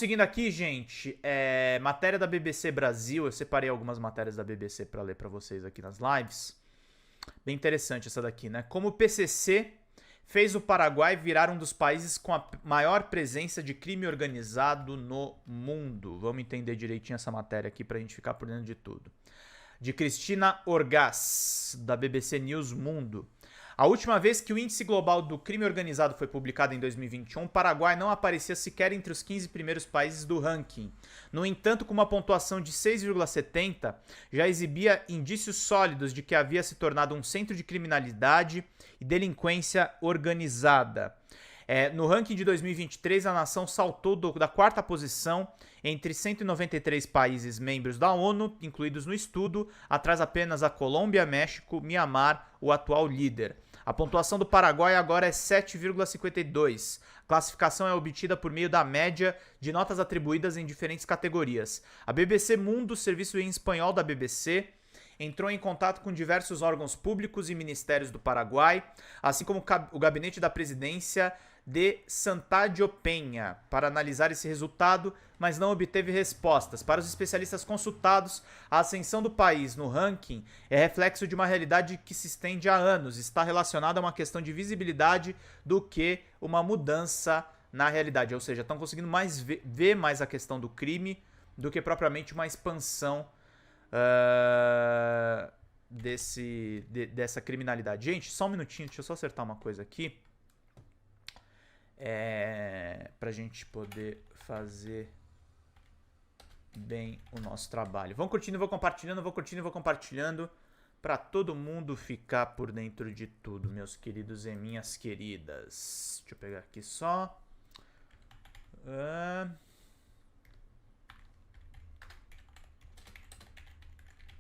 seguindo aqui, gente. Matéria da BBC Brasil. Eu separei algumas matérias da BBC para ler para vocês aqui nas lives. Bem interessante essa daqui, né? Como o PCC fez o Paraguai virar um dos países com a maior presença de crime organizado no mundo. Vamos entender direitinho essa matéria aqui pra gente ficar por dentro de tudo. De Cristina Orgaz, da BBC News Mundo. A última vez que o Índice Global do Crime Organizado foi publicado em 2021, o Paraguai não aparecia sequer entre os 15 primeiros países do ranking. No entanto, com uma pontuação de 6,70, já exibia indícios sólidos de que havia se tornado um centro de criminalidade e delinquência organizada. No ranking de 2023, a nação saltou da quarta posição entre 193 países membros da ONU, incluídos no estudo, atrás apenas a Colômbia, México, Mianmar, o atual líder. A pontuação do Paraguai agora é 7,52. A classificação é obtida por meio da média de notas atribuídas em diferentes categorias. A BBC Mundo, serviço em espanhol da BBC, entrou em contato com diversos órgãos públicos e ministérios do Paraguai, assim como o gabinete da presidência de Santadio Penha, para analisar esse resultado, mas não obteve respostas. Para os especialistas consultados, a ascensão do país no ranking é reflexo de uma realidade que se estende há anos, está relacionada a uma questão de visibilidade do que uma mudança na realidade, ou seja, estão conseguindo mais ver mais a questão do crime do que propriamente uma expansão dessa criminalidade. Gente, só um minutinho, deixa eu só acertar uma coisa aqui. Pra gente poder fazer bem o nosso trabalho. Vão curtindo e vou compartilhando, vou curtindo e vou compartilhando pra todo mundo ficar por dentro de tudo, meus queridos e minhas queridas. Deixa eu pegar aqui só.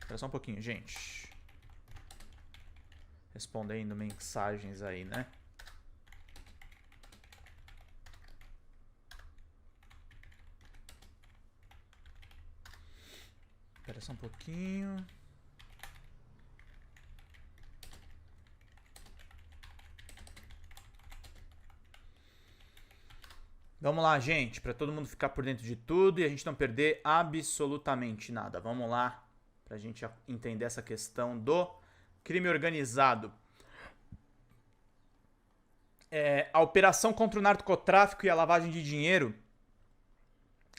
Espera só um pouquinho, gente. Respondendo mensagens aí, né? Espera só um pouquinho. Vamos lá, gente, para todo mundo ficar por dentro de tudo e a gente não perder absolutamente nada. Vamos lá, para a gente entender essa questão do crime organizado. A operação contra o narcotráfico e a lavagem de dinheiro,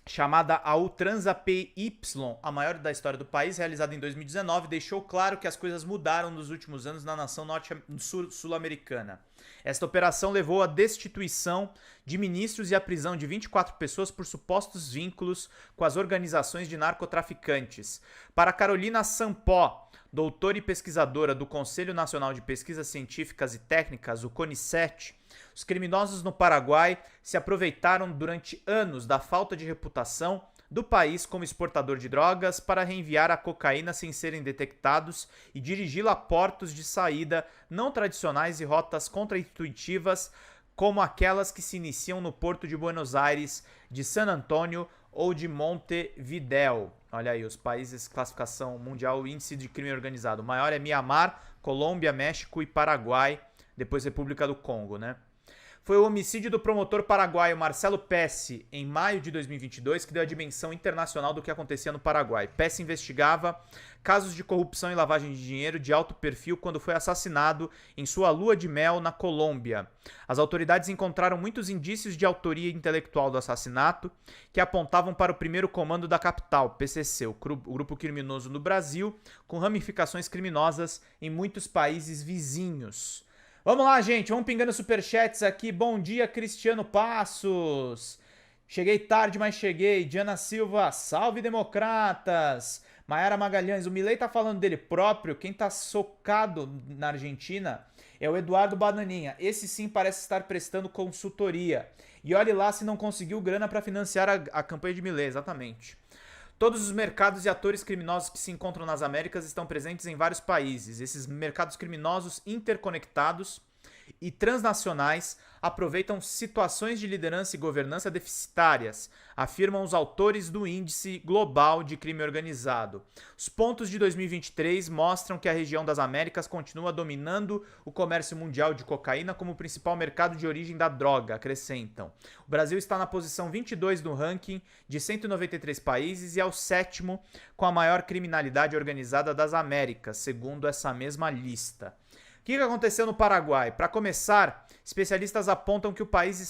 chamada a Ultranza PY, a maior da história do país, realizada em 2019, deixou claro que as coisas mudaram nos últimos anos na nação sul-americana. Esta operação levou à destituição de ministros e à prisão de 24 pessoas por supostos vínculos com as organizações de narcotraficantes. Para Carolina Sampó, doutora e pesquisadora do Conselho Nacional de Pesquisas Científicas e Técnicas, o CONICET, os criminosos no Paraguai se aproveitaram durante anos da falta de reputação do país como exportador de drogas para reenviar a cocaína sem serem detectados e dirigi-la a portos de saída não tradicionais e rotas contraintuitivas como aquelas que se iniciam no porto de Buenos Aires, de San Antônio ou de Montevidéu. Olha aí, os países, classificação mundial, índice de crime organizado. O maior é Mianmar, Colômbia, México e Paraguai, depois República do Congo, né? Foi o homicídio do promotor paraguaio Marcelo Pesce, em maio de 2022, que deu a dimensão internacional do que acontecia no Paraguai. Pesce investigava casos de corrupção e lavagem de dinheiro de alto perfil quando foi assassinado em sua lua de mel na Colômbia. As autoridades encontraram muitos indícios de autoria intelectual do assassinato que apontavam para o primeiro comando da capital, PCC, o grupo criminoso no Brasil, com ramificações criminosas em muitos países vizinhos. Vamos lá, gente, vamos pingando superchats aqui. Bom dia, Cristiano Passos. Cheguei tarde, mas cheguei. Diana Silva, salve democratas. Maiara Magalhães, o Milei tá falando dele próprio. Quem tá socado na Argentina é o Eduardo Bananinha. Esse sim parece estar prestando consultoria. E olhe lá se não conseguiu grana para financiar a campanha de Milei, exatamente. Todos os mercados e atores criminosos que se encontram nas Américas estão presentes em vários países. Esses mercados criminosos interconectados e transnacionais aproveitam situações de liderança e governança deficitárias, afirmam os autores do Índice Global de Crime Organizado. Os pontos de 2023 mostram que a região das Américas continua dominando o comércio mundial de cocaína como principal mercado de origem da droga, acrescentam. O Brasil está na posição 22 no ranking de 193 países e é o sétimo com a maior criminalidade organizada das Américas, segundo essa mesma lista. O que aconteceu no Paraguai? Para começar, especialistas apontam que o país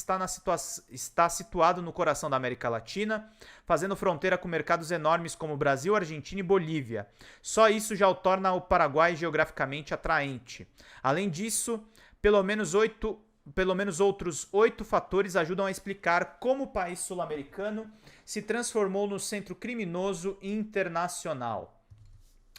está situado no coração da América Latina, fazendo fronteira com mercados enormes como Brasil, Argentina e Bolívia. Só isso já o torna o Paraguai geograficamente atraente. Além disso, pelo menos outros 8 fatores ajudam a explicar como o país sul-americano se transformou no centro criminoso internacional.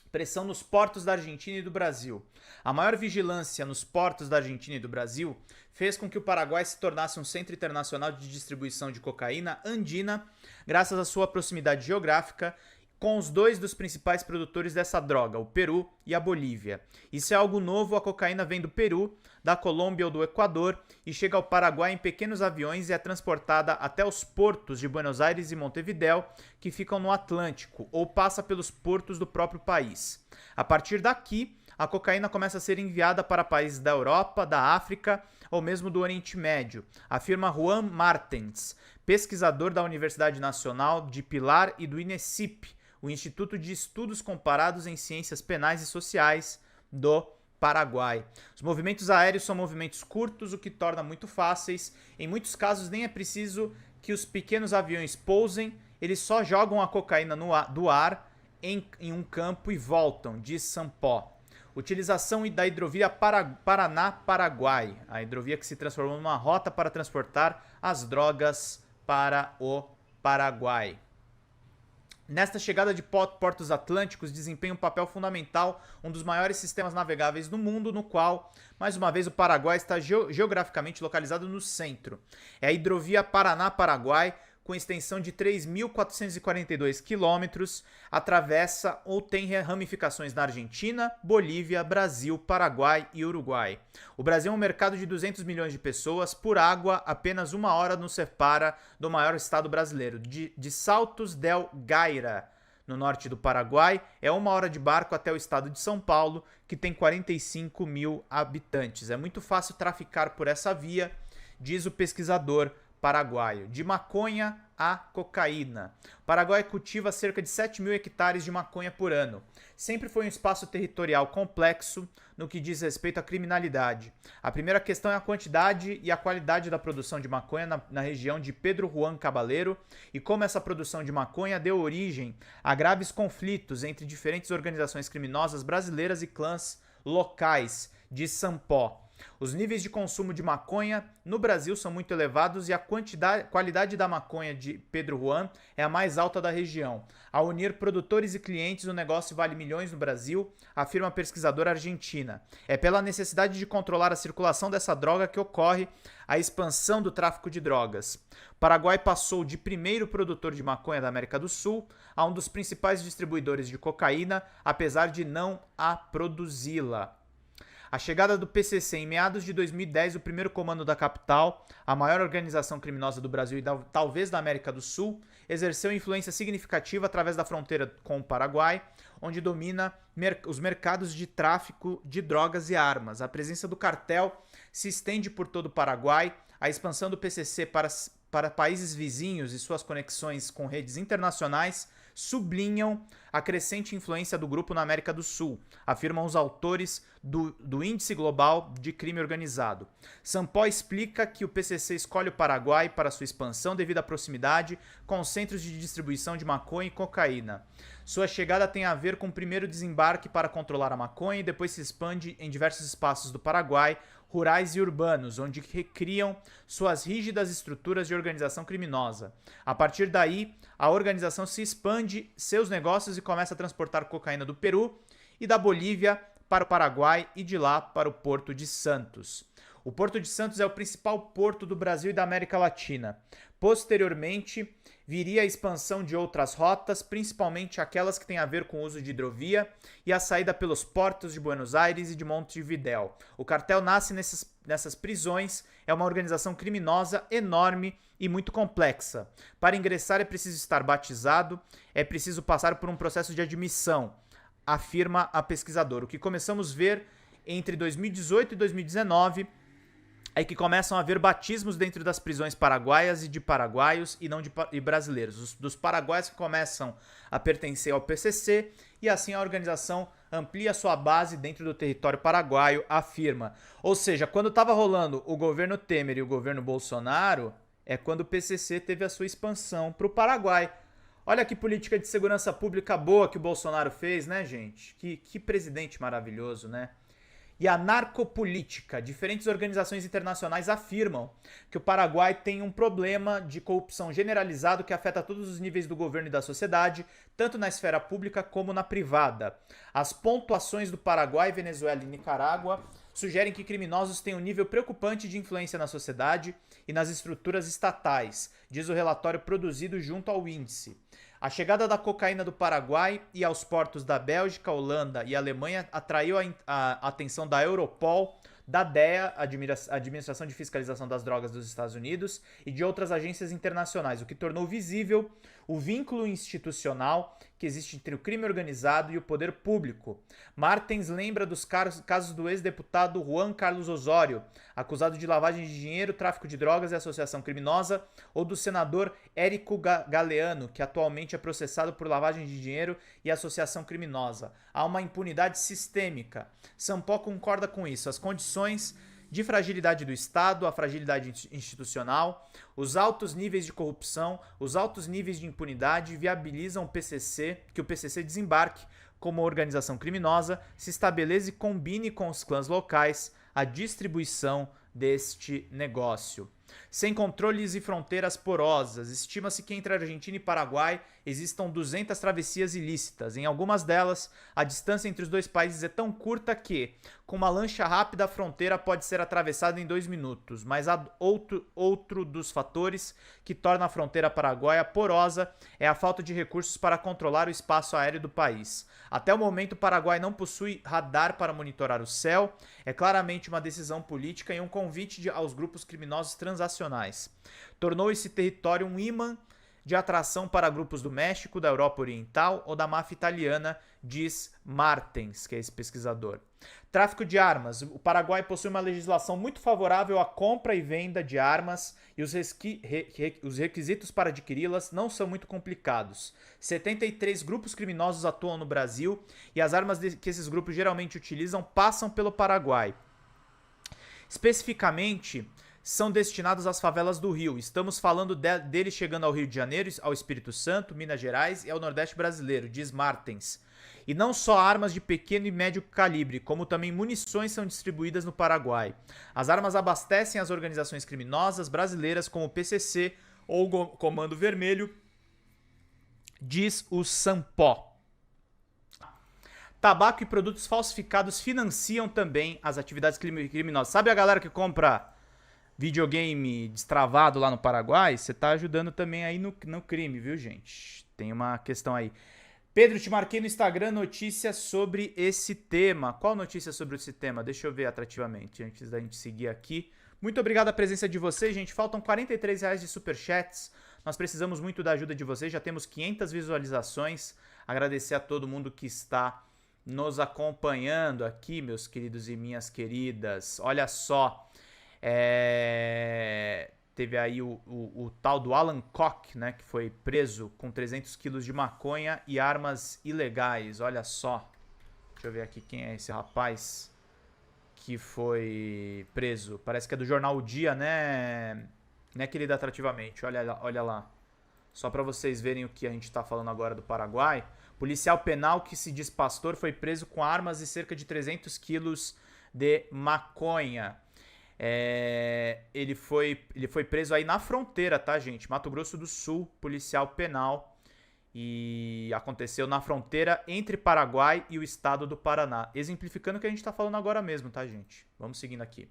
Pressão nos portos da Argentina e do Brasil. A maior vigilância nos portos da Argentina e do Brasil fez com que o Paraguai se tornasse um centro internacional de distribuição de cocaína andina, graças à sua proximidade geográfica com os 2 dos principais produtores dessa droga, o Peru e a Bolívia. Isso é algo novo, a cocaína vem do Peru, da Colômbia ou do Equador e chega ao Paraguai em pequenos aviões e é transportada até os portos de Buenos Aires e Montevidéu, que ficam no Atlântico, ou passa pelos portos do próprio país. A partir daqui, a cocaína começa a ser enviada para países da Europa, da África ou mesmo do Oriente Médio, afirma Juan Martens, pesquisador da Universidade Nacional de Pilar e do INESIP, o Instituto de Estudos Comparados em Ciências Penais e Sociais do Paraguai. Os movimentos aéreos são movimentos curtos, o que torna muito fáceis. Em muitos casos nem é preciso que os pequenos aviões pousem, eles só jogam a cocaína do ar em um campo e voltam, diz Sampó. Utilização da hidrovia Paraná-Paraguai, a hidrovia que se transformou numa rota para transportar as drogas para o Paraguai. Nesta chegada de portos atlânticos desempenha um papel fundamental um dos maiores sistemas navegáveis do mundo, no qual, mais uma vez, o Paraguai está geograficamente localizado no centro. É a hidrovia Paraná-Paraguai, com extensão de 3.442 quilômetros, atravessa ou tem ramificações na Argentina, Bolívia, Brasil, Paraguai e Uruguai. O Brasil é um mercado de 200 milhões de pessoas, por água, apenas 1 hora nos separa do maior estado brasileiro, de Saltos del Guaira, no norte do Paraguai, é 1 hora de barco até o estado de São Paulo, que tem 45 mil habitantes. É muito fácil traficar por essa via, diz o pesquisador paraguaio. De maconha a cocaína. O Paraguai cultiva cerca de 7 mil hectares de maconha por ano. Sempre foi um espaço territorial complexo no que diz respeito à criminalidade. A primeira questão é a quantidade e a qualidade da produção de maconha na região de Pedro Juan Caballero e como essa produção de maconha deu origem a graves conflitos entre diferentes organizações criminosas brasileiras e clãs locais, diz Sampó. Os níveis de consumo de maconha no Brasil são muito elevados e a qualidade da maconha de Pedro Juan é a mais alta da região. Ao unir produtores e clientes, o negócio vale milhões no Brasil, afirma a pesquisadora argentina. É pela necessidade de controlar a circulação dessa droga que ocorre a expansão do tráfico de drogas. O Paraguai passou de primeiro produtor de maconha da América do Sul a um dos principais distribuidores de cocaína, apesar de não a produzi-la. A chegada do PCC em meados de 2010, o primeiro comando da capital, a maior organização criminosa do Brasil e talvez da América do Sul, exerceu influência significativa através da fronteira com o Paraguai, onde domina os mercados de tráfico de drogas e armas. A presença do cartel se estende por todo o Paraguai, a expansão do PCC para países vizinhos e suas conexões com redes internacionais sublinham a crescente influência do grupo na América do Sul, afirmam os autores do Índice Global de Crime Organizado. Sampó explica que o PCC escolhe o Paraguai para sua expansão devido à proximidade com os centros de distribuição de maconha e cocaína. Sua chegada tem a ver com o primeiro desembarque para controlar a maconha e depois se expande em diversos espaços do Paraguai, rurais e urbanos, onde recriam suas rígidas estruturas de organização criminosa. A partir daí, a organização se expande seus negócios e começa a transportar cocaína do Peru e da Bolívia para o Paraguai e de lá para o Porto de Santos. O Porto de Santos é o principal porto do Brasil e da América Latina. Posteriormente, viria a expansão de outras rotas, principalmente aquelas que têm a ver com o uso de hidrovia e a saída pelos portos de Buenos Aires e de Montevidéu. O cartel nasce nessas prisões, é uma organização criminosa enorme e muito complexa. Para ingressar é preciso estar batizado, é preciso passar por um processo de admissão, afirma a pesquisadora. O que começamos a ver entre 2018 e 2019 é que começam a haver batismos dentro das prisões paraguaias e de paraguaios e não de brasileiros. Dos paraguaios que começam a pertencer ao PCC e assim a organização amplia sua base dentro do território paraguaio, afirma. Ou seja, quando estava rolando o governo Temer e o governo Bolsonaro, é quando o PCC teve a sua expansão para o Paraguai. Olha que política de segurança pública boa que o Bolsonaro fez, né, gente? Que presidente maravilhoso, né? E a narcopolítica. Diferentes organizações internacionais afirmam que o Paraguai tem um problema de corrupção generalizado que afeta todos os níveis do governo e da sociedade, tanto na esfera pública como na privada. As pontuações do Paraguai, Venezuela e Nicarágua sugerem que criminosos têm um nível preocupante de influência na sociedade e nas estruturas estatais, diz o relatório produzido junto ao índice. A chegada da cocaína do Paraguai e aos portos da Bélgica, Holanda e Alemanha atraiu a atenção da Europol, da DEA, Administração de Fiscalização das Drogas dos Estados Unidos, e de outras agências internacionais, o que tornou visível o vínculo institucional que existe entre o crime organizado e o poder público. Martens lembra dos casos do ex-deputado Juan Carlos Osório, acusado de lavagem de dinheiro, tráfico de drogas e associação criminosa, ou do senador Érico Galeano, que atualmente é processado por lavagem de dinheiro e associação criminosa. Há uma impunidade sistêmica. Sampó concorda com isso. As condições de fragilidade do Estado, a fragilidade institucional, os altos níveis de corrupção, os altos níveis de impunidade viabilizam que o PCC desembarque como organização criminosa, se estabeleça e combine com os clãs locais a distribuição deste negócio. Sem controles e fronteiras porosas, estima-se que entre Argentina e Paraguai existam 200 travessias ilícitas. Em algumas delas, a distância entre os dois países é tão curta que, com uma lancha rápida, a fronteira pode ser atravessada em 2 minutos. Mas há outro dos fatores que torna a fronteira paraguaia porosa é a falta de recursos para controlar o espaço aéreo do país. Até o momento, o Paraguai não possui radar para monitorar o céu. É claramente uma decisão política e um convite aos grupos criminosos transacionais. Tornou esse território um imã de atração para grupos do México, da Europa Oriental ou da máfia italiana, diz Martens, que é esse pesquisador. Tráfico de armas. O Paraguai possui uma legislação muito favorável à compra e venda de armas e os requisitos para adquiri-las não são muito complicados. 73 grupos criminosos atuam no Brasil e as armas que esses grupos geralmente utilizam passam pelo Paraguai. Especificamente, são destinados às favelas do Rio. Estamos falando deles chegando ao Rio de Janeiro, ao Espírito Santo, Minas Gerais e ao Nordeste brasileiro, diz Martens. E não só armas de pequeno e médio calibre, como também munições são distribuídas no Paraguai. As armas abastecem as organizações criminosas brasileiras como o PCC ou o Comando Vermelho, diz o Sampó. Tabaco e produtos falsificados financiam também as atividades criminosas. Sabe a galera que compra videogame destravado lá no Paraguai? Você tá ajudando também aí no crime, viu, gente? Tem uma questão aí. Pedro, te marquei no Instagram notícias sobre esse tema. Qual notícia sobre esse tema? Deixa eu ver atrativamente, antes da gente seguir aqui. Muito obrigado a presença de vocês, gente. Faltam R$43 de superchats. Nós precisamos muito da ajuda de vocês. Já temos 500 visualizações. Agradecer a todo mundo que está nos acompanhando aqui, meus queridos e minhas queridas. Olha só. Teve aí o tal do Alan Koch, né, que foi preso com 300 quilos de maconha e armas ilegais. Olha só. Deixa eu ver aqui quem é esse rapaz que foi preso. Parece que é do jornal O Dia, né, querido Atrativamente? Olha lá. Só para vocês verem o que a gente está falando agora do Paraguai. Policial penal que se diz pastor foi preso com armas e cerca de 300 quilos de maconha. Ele foi preso aí na fronteira, tá, gente? Mato Grosso do Sul, policial penal. e aconteceu na fronteira entre Paraguai e o estado do Paraná, exemplificando o que a gente está falando agora mesmo, tá, gente? Vamos seguindo aqui.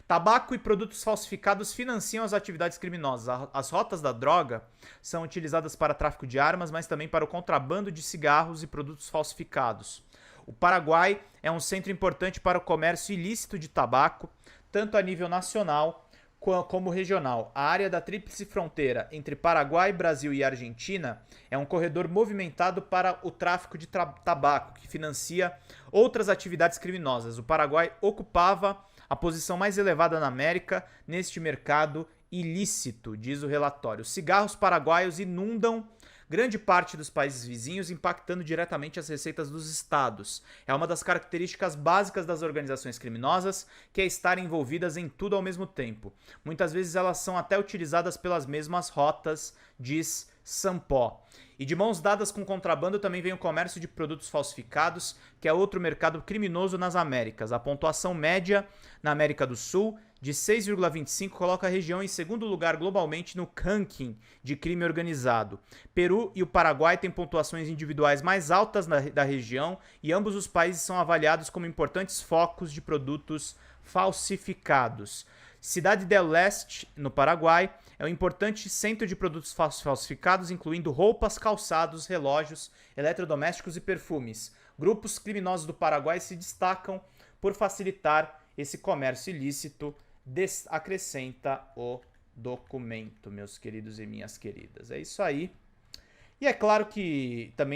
Tabaco e produtos falsificados financiam as atividades criminosas. As rotas da droga são utilizadas para tráfico de armas, mas também para o contrabando de cigarros e produtos falsificados. O Paraguai é um centro importante para o comércio ilícito de tabaco, tanto a nível nacional como regional. A área da tríplice fronteira entre Paraguai, Brasil e Argentina é um corredor movimentado para o tráfico de tabaco, que financia outras atividades criminosas. O Paraguai ocupava a posição mais elevada na América neste mercado ilícito, diz o relatório. Os cigarros paraguaios inundam grande parte dos países vizinhos, impactando diretamente as receitas dos estados. É uma das características básicas das organizações criminosas, que é estarem envolvidas em tudo ao mesmo tempo. Muitas vezes elas são até utilizadas pelas mesmas rotas, diz Sampó. E de mãos dadas com o contrabando também vem o comércio de produtos falsificados, que é outro mercado criminoso nas Américas. A pontuação média na América do Sul de 6,25 coloca a região em segundo lugar globalmente no ranking de crime organizado. Peru e o Paraguai têm pontuações individuais mais altas da região e ambos os países são avaliados como importantes focos de produtos falsificados. Cidade del Leste, no Paraguai, é um importante centro de produtos falsificados, incluindo roupas, calçados, relógios, eletrodomésticos e perfumes. Grupos criminosos do Paraguai se destacam por facilitar esse comércio ilícito, acrescenta o documento, meus queridos e minhas queridas. É isso aí. E é claro que também